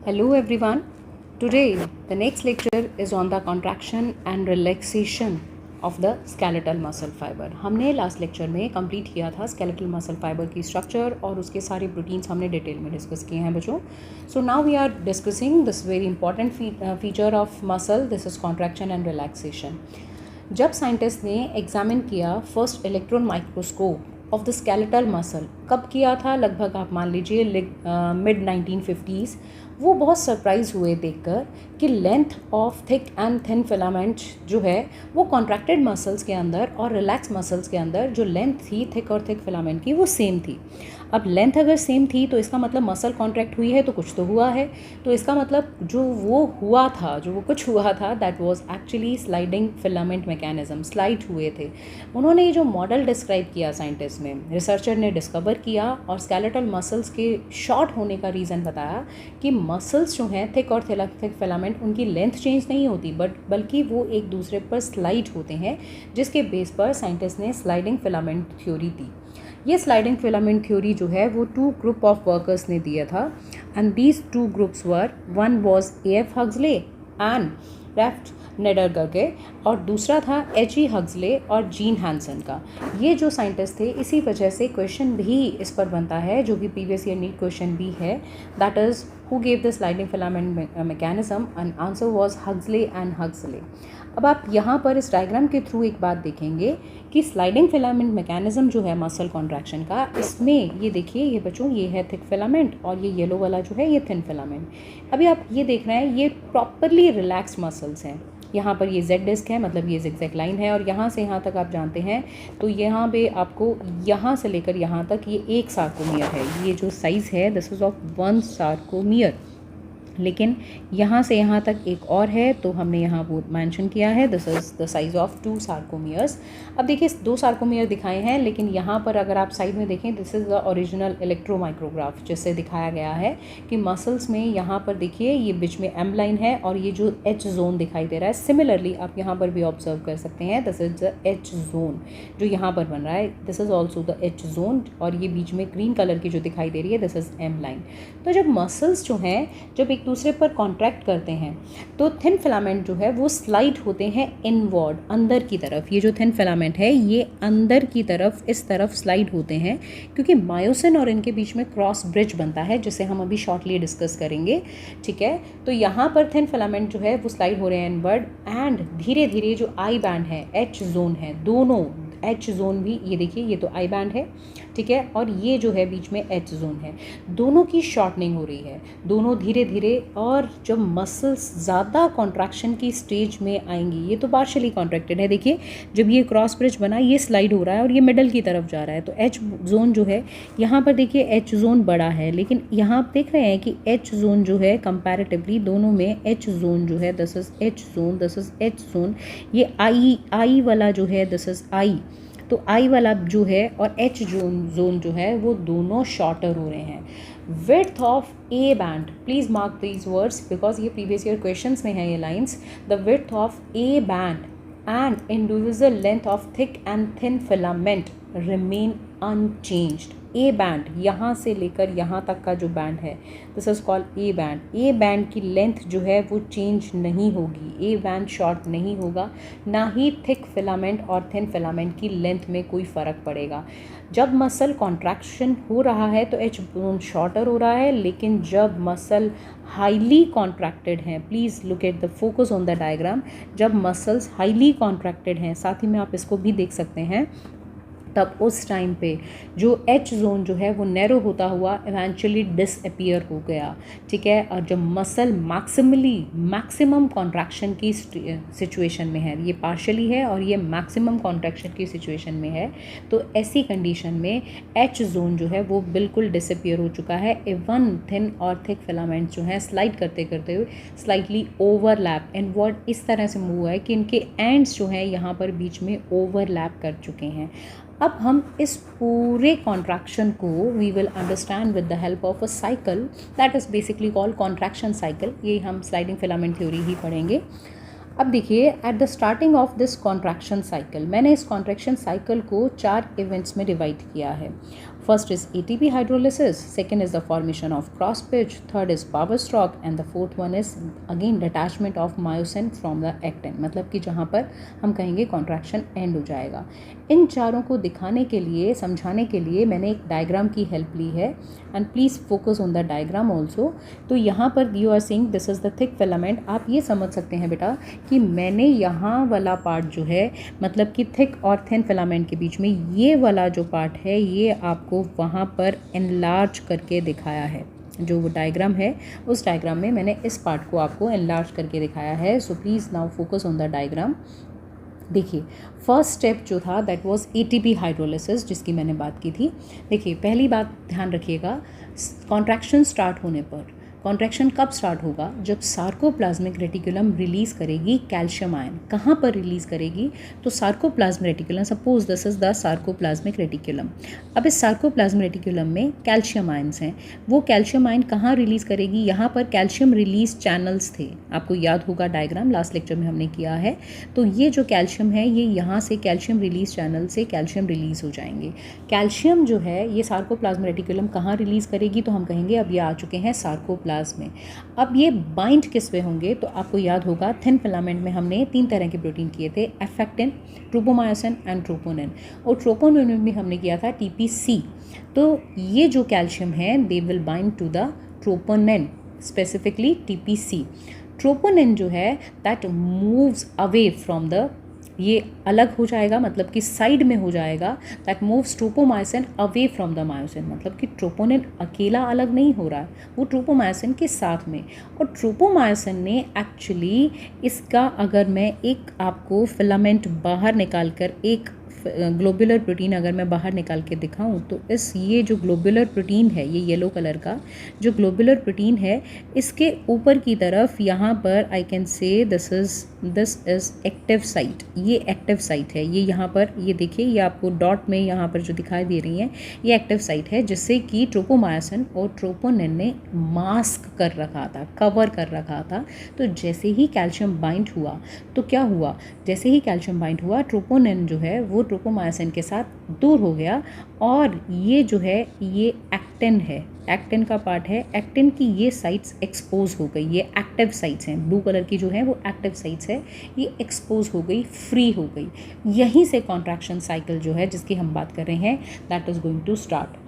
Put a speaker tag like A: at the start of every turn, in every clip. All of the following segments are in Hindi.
A: Hello everyone. Today the next lecture is on the contraction and relaxation of the skeletal muscle fiber. हमने लास्ट लेक्चर में कंप्लीट किया था skeletal muscle fiber की स्ट्रक्चर और उसके सारे प्रोटीन्स हमने डिटेल में डिस्कस किए हैं बच्चों. So now we are discussing this very important feature of muscle. This is contraction and relaxation. जब साइंटिस्ट ने एग्जामिन किया first electron microscope of the skeletal muscle, कब किया था? लगभग आप मान लीजिए मिड 1950s. वो बहुत सरप्राइज़ हुए देखकर कि length of thick and thin filament जो है वो कॉन्ट्रैक्टेड मसल्स के अंदर और रिलैक्स मसल्स के अंदर जो लेंथ थी थिक और थिक फिलामेंट की वो सेम थी. अब लेंथ अगर सेम थी तो इसका मतलब मसल कॉन्ट्रैक्ट हुई है तो कुछ तो हुआ है. तो इसका मतलब जो वो कुछ हुआ था that was actually sliding filament mechanism. Slide हुए थे. उन्होंने ये जो मॉडल डिस्क्राइब किया साइंटिस्ट में, रिसर्चर ने डिस्कवर किया और स्केलेटल मसल्स के शॉर्ट होने का रीज़न बताया कि मसल्स जो हैं थिक और थिक फिलामेंट उनकी लेंथ चेंज नहीं होती बल्कि वो एक दूसरे पर स्लाइड होते हैं, जिसके बेस पर साइंटिस्ट ने स्लाइडिंग फिलामेंट थ्योरी दी. ये स्लाइडिंग फिलामेंट थ्योरी जो है वो 2 ग्रुप ऑफ वर्कर्स ने दिया था and these 2 groups were, one was A.F. Huxley and Rolf Niedergerke के और दूसरा था H.E. हग्सले और जीन हैंसन का. ये जो साइंटिस्ट थे, इसी वजह से क्वेश्चन भी इस पर बनता है जो कि प्रीवियस ईयर नीट क्वेश्चन भी है, that is who gave the sliding filament mechanism, and answer was Huxley and Huxley. अब आप यहाँ पर इस डायग्राम के थ्रू एक बात देखेंगे कि स्लाइडिंग फिलामेंट मैकेनिज्म जो है मसल कॉन्ट्रैक्शन का, इसमें ये देखिए, ये बच्चों ये है थिक फिलामेंट और ये येलो वाला जो है ये थिन फिलामेंट. अभी आप ये देख रहे हैं ये प्रॉपरली रिलैक्स्ड मसल्स हैं. यहाँ पर ये जेड डिस्क है, मतलब ये जिगजैग लाइन है और यहाँ से यहाँ तक आप जानते हैं तो यहाँ पे आपको यहाँ से लेकर यहाँ तक ये एक सार्कोमियर है. ये जो साइज़ है दिस इज़ ऑफ 1 सार्कोमियर, लेकिन यहाँ से यहाँ तक एक और है तो हमने यहाँ वो मेंशन किया है this is the size of 2 sarcomeres. अब देखिए 2 सार्कोमियर दिखाए हैं, लेकिन यहाँ पर अगर आप साइड में देखें दिस इज़ द ओरिजिनल इलेक्ट्रोमाइक्रोग्राफ, जिससे दिखाया गया है कि मसल्स में यहाँ पर देखिए ये बीच में एम लाइन है और ये जो एच जोन दिखाई दे रहा है. सिमिलरली आप यहाँ पर भी ऑब्जर्व कर सकते हैं this is the H zone जो यहाँ पर बन रहा है, this is also the H zone, और ये बीच में ग्रीन कलर की जो दिखाई दे रही है दिस इज़ एम लाइन. तो जब मसल्स जो हैं जब एक दूसरे पर कॉन्ट्रैक्ट करते हैं तो थिन फिलामेंट जो है वो स्लाइड होते हैं इनवर्ड, अंदर की तरफ. ये जो थिन फिलामेंट है ये अंदर की तरफ इस तरफ स्लाइड होते हैं क्योंकि मायोसिन और इनके बीच में क्रॉस ब्रिज बनता है, जिसे हम अभी शॉर्टली डिस्कस करेंगे. ठीक है, तो यहाँ पर थिन फिलामेंट जो है वो स्लाइड हो रहे हैं इनवर्ड एंड धीरे धीरे जो आई बैंड है, एच जोन है, दोनों एच जोन भी ये देखिए ये तो आई बैंड है, ठीक है, और ये जो है बीच में एच जोन है, दोनों की शॉर्टनिंग हो रही है, दोनों धीरे धीरे. और जब मसल्स ज़्यादा कॉन्ट्रैक्शन की स्टेज में आएंगी, ये तो पार्शियली कॉन्ट्रैक्टेड है, देखिए जब ये क्रॉस ब्रिज बना ये स्लाइड हो रहा है और ये मिडल की तरफ जा रहा है, तो एच जोन जो है यहाँ पर देखिए एच जोन बड़ा है, लेकिन यहाँ आप देख रहे हैं कि एच जोन जो है कंपैरेटिवली दोनों में एच जोन जो है this is H zone, this is H zone. ये आई वाला जो है दिस इज़ आई, तो आई वाला जो है और एच जोन जो है वो दोनों शॉर्टर हो रहे हैं. Width of A band, please mark these words because ये प्रीवियस ईयर क्वेश्चंस में है ये lines. The width of A band and individual length of thick and thin filament remain unchanged. A band यहाँ से लेकर यहाँ तक का जो बैंड है this is called A band. A band की लेंथ जो है वो चेंज नहीं होगी, ए बैंड शॉर्ट नहीं होगा, ना ही थिक फिलामेंट और थिन फिलामेंट की लेंथ में कोई फ़र्क पड़ेगा. जब मसल कॉन्ट्रैक्शन हो रहा है तो एच जोन शॉर्टर हो रहा है, लेकिन जब मसल हाईली कॉन्ट्रैक्टेड हैं, please look at the focus on the diagram, जब मसल्स हाईली कॉन्ट्रैक्टेड हैं, साथ ही में आप इसको भी देख सकते हैं, तब उस टाइम पे जो एच जोन जो है वो नैरो होता हुआ इवेंचुअली डिसअपीयर हो गया. ठीक है, और जब मसल मैक्सिमम कॉन्ट्रैक्शन की सिचुएशन में है, ये पार्शली है और ये मैक्सिमम कॉन्ट्रैक्शन की सिचुएशन में है, तो ऐसी कंडीशन में एच जोन जो है वो बिल्कुल डिसअपीयर हो चुका है. इवन थिन और थिक फिलामेंट जो है स्लाइड करते करते हुए स्लाइटली ओवरलैप इनवर्ड इस तरह से मूव हुआ है कि इनके एंड्स जो हैं यहाँ पर बीच में ओवरलैप कर चुके हैं. अब हम इस पूरे कॉन्ट्रैक्शन को we will understand with the help of a cycle that is basically called contraction cycle. ये हम स्लाइडिंग फिलामेंट थ्योरी ही पढ़ेंगे. अब देखिए, at the starting of this contraction cycle, मैंने इस कॉन्ट्रैक्शन साइकिल को 4 इवेंट्स में डिवाइड किया है. First is ATP hydrolysis, second is the formation of cross bridge, third is power stroke and the fourth one is again detachment of myosin from the actin, मतलब कि जहाँ पर हम कहेंगे कॉन्ट्रैक्शन एंड हो जाएगा. इन चारों को दिखाने के लिए, समझाने के लिए मैंने एक डायग्राम की हेल्प ली है, and please focus on the diagram also. तो यहाँ पर you are seeing this is the thick filament. आप ये समझ सकते हैं बेटा कि मैंने यहाँ वाला पार्ट जो है, मतलब कि थिक और थिन फिलामेंट के बीच में ये वाला जो पार्ट है, ये आपको वहाँ पर एनलार्ज करके दिखाया है. जो वो डायग्राम है, उस डायग्राम में मैंने इस पार्ट को आपको एनलार्ज करके दिखाया है. So please now focus on the diagram. देखिए, फर्स्ट स्टेप जो था दैट वाज ATP हाइड्रोलिसिस, जिसकी मैंने बात की थी. देखिए, पहली बात ध्यान रखिएगा, कॉन्ट्रैक्शन स्टार्ट होने पर, कॉन्ट्रैक्शन कब स्टार्ट होगा? जब सार्कोप्लाज्मिक रेटिकुलम रिलीज़ करेगी कैल्शियम आयन. कहाँ पर रिलीज़ करेगी? तो sarcoplasmic reticulum, suppose this is the sarcoplasmic reticulum. अब इस सार्कोप्लाज्मिक रेटिकुलम में कैल्शियम आयन्स हैं. वो कैल्शियम आयन कहाँ रिलीज़ करेगी? यहाँ पर कैल्शियम रिलीज चैनल्स थे, आपको याद होगा डायग्राम लास्ट लेक्चर में हमने किया है. तो ये जो कैल्शियम है, ये यहाँ से कैल्शियम रिलीज चैनल से कैल्शियम रिलीज़ हो जाएंगे. कैल्शियम जो है ये सार्कोप्लाज्मिक रेटिकुलम कहाँ रिलीज़ करेगी? तो हम कहेंगे अब ये आ चुके हैं सार्कोप्लाज्म में. अब ये बाइंड किस पे होंगे? तो आपको याद होगा थिन फिलामेंट में हमने 3 तरह के प्रोटीन किए थे, एफेक्टिन, ट्रोपोमायोसिन एंड ट्रोपोनिन. और ट्रोपोनिन में हमने किया था TPC. तो ये जो कैल्शियम है they will bind to the troponin, specifically TPC. Troponin जो है that moves away from the, ये अलग हो जाएगा, मतलब कि साइड में हो जाएगा. That moves tropomyosin away from the myosin, मतलब कि ट्रोपोनिन अकेला अलग नहीं हो रहा है, वो ट्रोपोमायोसिन के साथ में. और ट्रोपोमायोसिन ने एक्चुअली इसका, अगर मैं एक आपको फिलामेंट बाहर निकाल कर, एक ग्लोबुलर प्रोटीन अगर मैं बाहर निकाल के दिखाऊं, तो इस, ये जो ग्लोबुलर प्रोटीन है, ये येलो कलर का जो ग्लोबुलर प्रोटीन है, इसके ऊपर की तरफ यहाँ पर I can say this is active site. ये एक्टिव साइट है. ये यहाँ पर, ये देखिए, ये आपको डॉट में यहाँ पर जो दिखाई दे रही हैं, ये एक्टिव साइट है, जिससे कि ट्रोपोमायोसिन और ट्रोपोनिन ने मास्क कर रखा था, कवर कर रखा था. तो जैसे ही कैल्शियम बाइंड हुआ, तो क्या हुआ? जैसे ही कैल्शियम बाइंड हुआ, ट्रोपोनिन जो है वो ट्रोपोमायोसिन के साथ दूर हो गया. और ये जो है ये एक्टिन है, एक्टिन का पार्ट है. एक्टिन की ये साइट्स एक्सपोज हो गई, ये एक्टिव साइट्स हैं, ब्लू कलर की जो है वो एक्टिव साइट्स है, ये एक्सपोज हो गई, फ्री हो गई. यहीं से कॉन्ट्रैक्शन साइकिल जो है जिसकी हम बात कर रहे हैं that is going to start.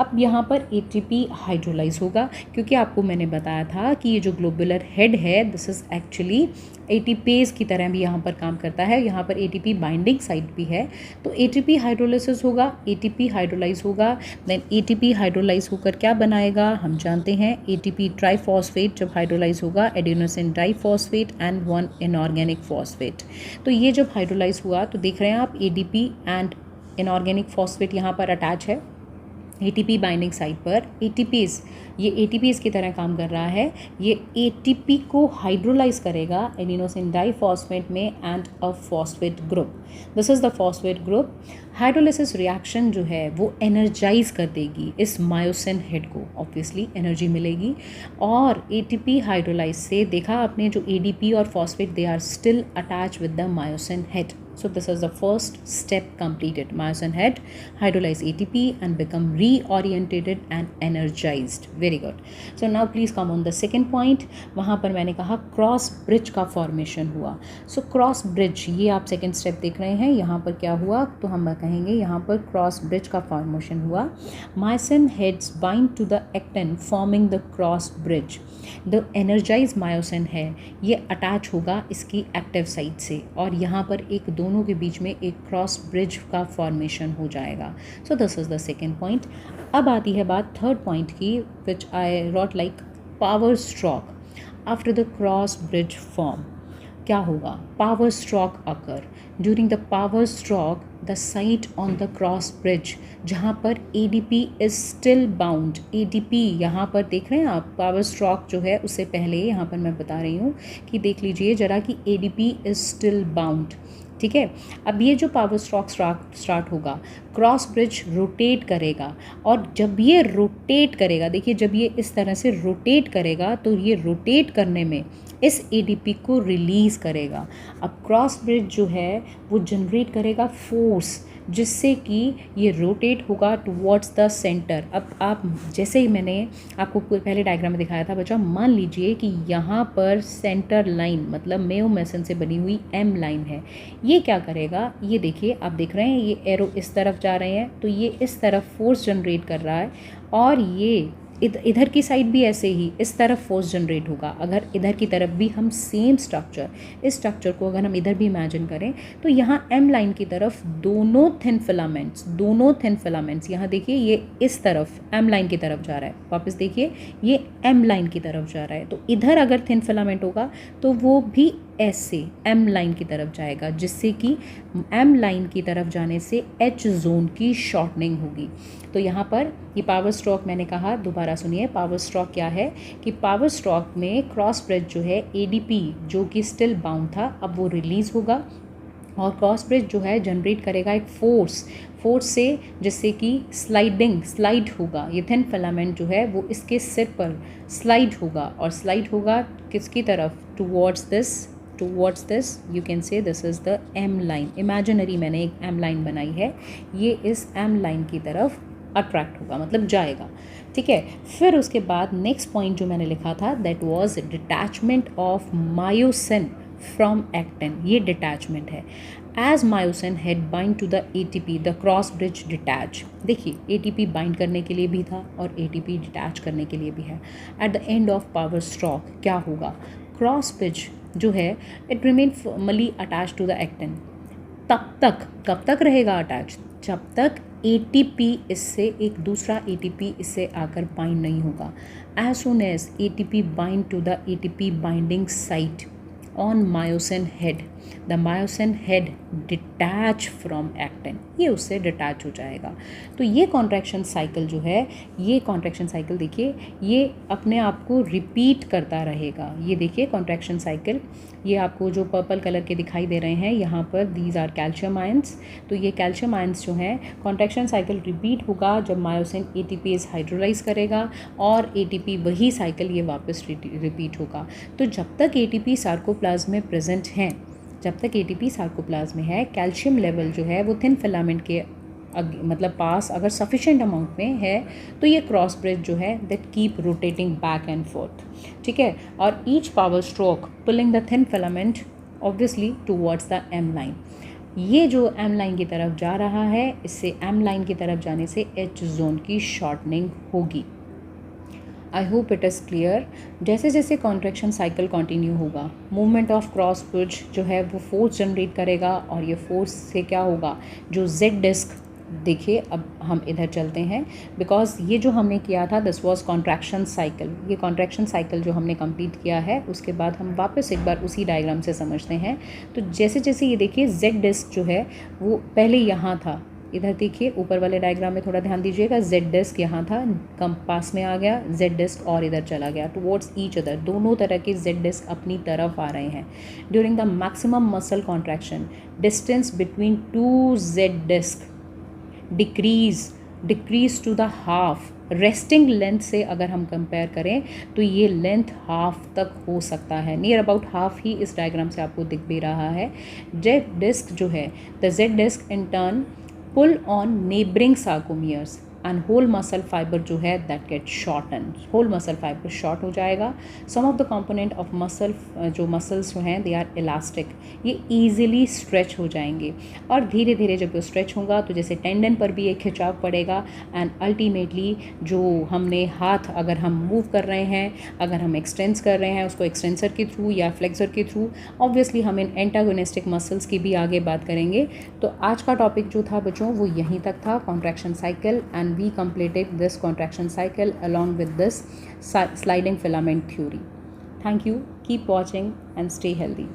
A: अब यहाँ पर ATP हाइड्रोलाइज होगा, क्योंकि आपको मैंने बताया था कि ये जो ग्लोबुलर हेड है दिस इज़ एक्चुअली ATPase की तरह भी यहाँ पर काम करता है. यहाँ पर ATP बाइंडिंग साइट भी है. तो ATP हाइड्रोलिसिस होगा, ATP हाइड्रोलाइज होगा. देन ATP हाइड्रोलाइज होकर क्या बनाएगा? हम जानते हैं ATP ट्राइफॉस्फेट जब हाइड्रोलाइज होगा, adenosine diphosphate and 1 inorganic phosphate. तो ये जब हाइड्रोलाइज हुआ तो देख रहे हैं आप ADP एंड इनऑर्गेनिक फॉस्फेट यहाँ पर अटैच है ATP बाइंडिंग साइट पर. ATPase, ये ATPase की तरह काम कर रहा है. ये ATP को हाइड्रोलाइज करेगा एडिनोसिन डाइफॉस्फेट में and a phosphate group. This is the phosphate group. Hydrolysis reaction जो है वो एनर्जाइज कर देगी इस मायोसिन हेड को, ऑब्वियसली एनर्जी मिलेगी. और ATP हाइड्रोलाइज से देखा आपने, जो ADP और phosphate they are still attach with the myosin head. So this is the first step completed. Myosin head hydrolyze ATP and become reorientated and energized. Very good. So now please come on the second point. वहाँ पर मैंने कहा क्रॉस ब्रिज का फॉर्मेशन हुआ. So क्रॉस ब्रिज, ये आप सेकेंड स्टेप देख रहे हैं. यहाँ पर क्या हुआ? तो हम कहेंगे यहाँ पर क्रॉस ब्रिज का फॉर्मेशन हुआ. Myosin heads bind to the actin forming the cross bridge. The energize myosin है ये अटैच होगा इसकी एक्टिव साइट से, और यहाँ पर एक दोनों के बीच में एक क्रॉस ब्रिज का फॉर्मेशन हो जाएगा. So this is the second point. अब आती है बात थर्ड पॉइंट की, which I wrote like power stroke after the cross bridge form. क्या होगा? Power stroke occur. During the power stroke the site on the cross bridge जहाँ पर ADP is still bound. ADP यहाँ पर देख रहे हैं आप, पावर स्ट्रोक जो है उससे पहले यहाँ पर मैं बता रही हूँ कि देख लीजिए ज़रा कि ADP इज़ स्टिल बाउंड. ठीक है। अब ये जो पावर स्ट्रोक स्टार्ट होगा, क्रॉस ब्रिज रोटेट करेगा, और जब ये रोटेट करेगा, देखिए जब ये इस तरह से रोटेट करेगा तो ये रोटेट करने में इस एडीपी को रिलीज़ करेगा। अब क्रॉस ब्रिज जो है वो जनरेट करेगा फोर्स, जिससे कि ये रोटेट होगा टुवर्ड्स द सेंटर। अब आप जैसे ही मैंने आपको पहले डायग्राम में दिखाया था बच्चा, मान लीजिए कि यहाँ पर सेंटर लाइन मतलब मेयो मेसन से बनी हुई एम लाइन है। ये क्या करेगा, ये देखिए आप देख रहे हैं ये एरो इस तरफ जा रहे हैं, तो ये इस तरफ फोर्स जनरेट कर रहा है, और ये इधर की साइड भी ऐसे ही इस तरफ फोर्स जनरेट होगा। अगर इधर की तरफ भी हम सेम स्ट्रक्चर, इस स्ट्रक्चर को अगर हम इधर भी इमेजिन करें तो यहाँ एम लाइन की तरफ दोनों थिन फिलामेंट्स यहाँ देखिए ये इस तरफ एम लाइन की तरफ जा रहा है, वापस देखिए ये एम लाइन की तरफ जा रहा है। तो इधर अगर थिन फिलामेंट होगा तो वो भी ऐसे एम लाइन की तरफ जाएगा, जिससे कि एम लाइन की तरफ जाने से एच जोन की शॉर्टनिंग होगी। तो यहाँ पर ये पावर स्ट्रोक मैंने कहा, दोबारा सुनिए, पावर स्ट्रोक क्या है कि पावर स्ट्रोक में क्रॉस ब्रिज जो है एडीपी जो कि स्टिल बाउंड था, अब वो रिलीज़ होगा, और क्रॉस ब्रिज जो है जनरेट करेगा एक फोर्स से, जिससे कि स्लाइड होगा। ये थिन फिलामेंट जो है वो इसके सिर पर स्लाइड होगा किसकी तरफ, towards this you can say this is the M line. Imaginary मैंने एक एम लाइन बनाई है, ये इस एम लाइन की तरफ अट्रैक्ट होगा, मतलब जाएगा, ठीक है। फिर उसके बाद नेक्स्ट पॉइंट जो मैंने लिखा था that was detachment of myosin from actin. ये डिटैचमेंट है। As myosin head bind to the ATP the cross bridge detach. देखिए एटीपी बाइंड करने के लिए भी था और एटीपी डिटैच करने के लिए भी है। At the end of power stroke क्या होगा, क्रॉस ब्रिज जो है it remain firmly attach to the actin. कब तक रहेगा अटैच, जब तक एटीपी इससे एक दूसरा एटीपी इससे आकर बाइंड नहीं होगा। As soon as ATP bind to the ATP binding site on myosin head, the myosin head detach from actin, ये उससे डिटैच हो जाएगा। तो ये कॉन्ट्रैक्शन साइकिल जो है, ये कॉन्ट्रैक्शन साइकिल देखिए ये अपने आप को रिपीट करता रहेगा। ये देखिए कॉन्ट्रैक्शन साइकिल, ये आपको जो पर्पल कलर के दिखाई दे रहे हैं यहाँ पर, दीज आर कैल्शियम आयंस। तो ये कैल्शियम आयंस जो हैं, कॉन्ट्रैक्शन साइकिल रिपीट होगा जब मायोसिन एटीपीज हाइड्रोलाइज करेगा, और एटीपी वही साइकिल ये वापस रिपीट होगा। तो जब तक एटीपी सार्कोप्लाज्म में प्रेजेंट हैं, जब तक एटीपी सार्कोप्लाज्म में है, कैल्शियम लेवल जो है वो थिन फिलामेंट के मतलब पास अगर सफिशेंट अमाउंट में है, तो ये क्रॉस ब्रिज जो है that keep rotating back and forth, ठीक है। और each power stroke pulling the thin filament obviously towards the M line. ये जो एम लाइन की तरफ जा रहा है, इससे एम लाइन की तरफ जाने से एच जोन की शॉर्टनिंग होगी। I hope it is clear. जैसे जैसे कॉन्ट्रैक्शन साइकिल कंटिन्यू होगा, मूवमेंट ऑफ क्रॉस ब्रिज जो है वो फोर्स जनरेट करेगा, और ये फोर्स से क्या होगा, जो जेड डिस्क, देखिए अब हम इधर चलते हैं, बिकॉज ये जो हमने किया था दिस वाज कॉन्ट्रैक्शन साइकिल। ये कॉन्ट्रैक्शन साइकिल जो हमने कंप्लीट किया है, उसके बाद हम वापस एक बार उसी डायग्राम से समझते हैं। तो जैसे जैसे ये देखिए जेड डिस्क जो है वो पहले यहाँ था, इधर देखिए ऊपर वाले डायग्राम में थोड़ा ध्यान दीजिएगा, जेड डिस्क यहाँ था, कम पास में आ गया जेड डिस्क, और इधर चला गया टुवर्ड्स ईच अदर। दोनों तरह के जेड डिस्क अपनी तरफ आ रहे हैं। During the maximum muscle contraction distance between two Z disc decrease to the half. Resting length से अगर हम कंपेयर करें तो ये लेंथ हाफ तक हो सकता है, नियर अबाउट हाफ ही इस डायग्राम से आपको दिख भी रहा है। जेड डिस्क जो है, the Z disc in turn pull on neighboring sarcomeres and whole muscle fiber जो है that get shortened, whole muscle fiber short हो जाएगा। some of the component of muscle जो muscles जो हैं they are elastic, ये easily stretch हो जाएंगे, और धीरे धीरे जब वो stretch होगा तो जैसे टेंडन पर भी एक खिंचाव पड़ेगा, and ultimately जो हमने हाथ अगर हम मूव कर रहे हैं, अगर हम एक्सटेंस कर रहे हैं उसको एक्सटेंसर के थ्रू या फ्लेक्सर के थ्रू, ऑब्वियसली हम इन एंटागोनिस्टिक मसल्स की भी आगे बात करेंगे। तो आज का टॉपिक जो था बच्चों वो यहीं तक था, contraction cycle, and we completed this contraction cycle along with this sliding filament theory. Thank you. Keep watching and stay healthy.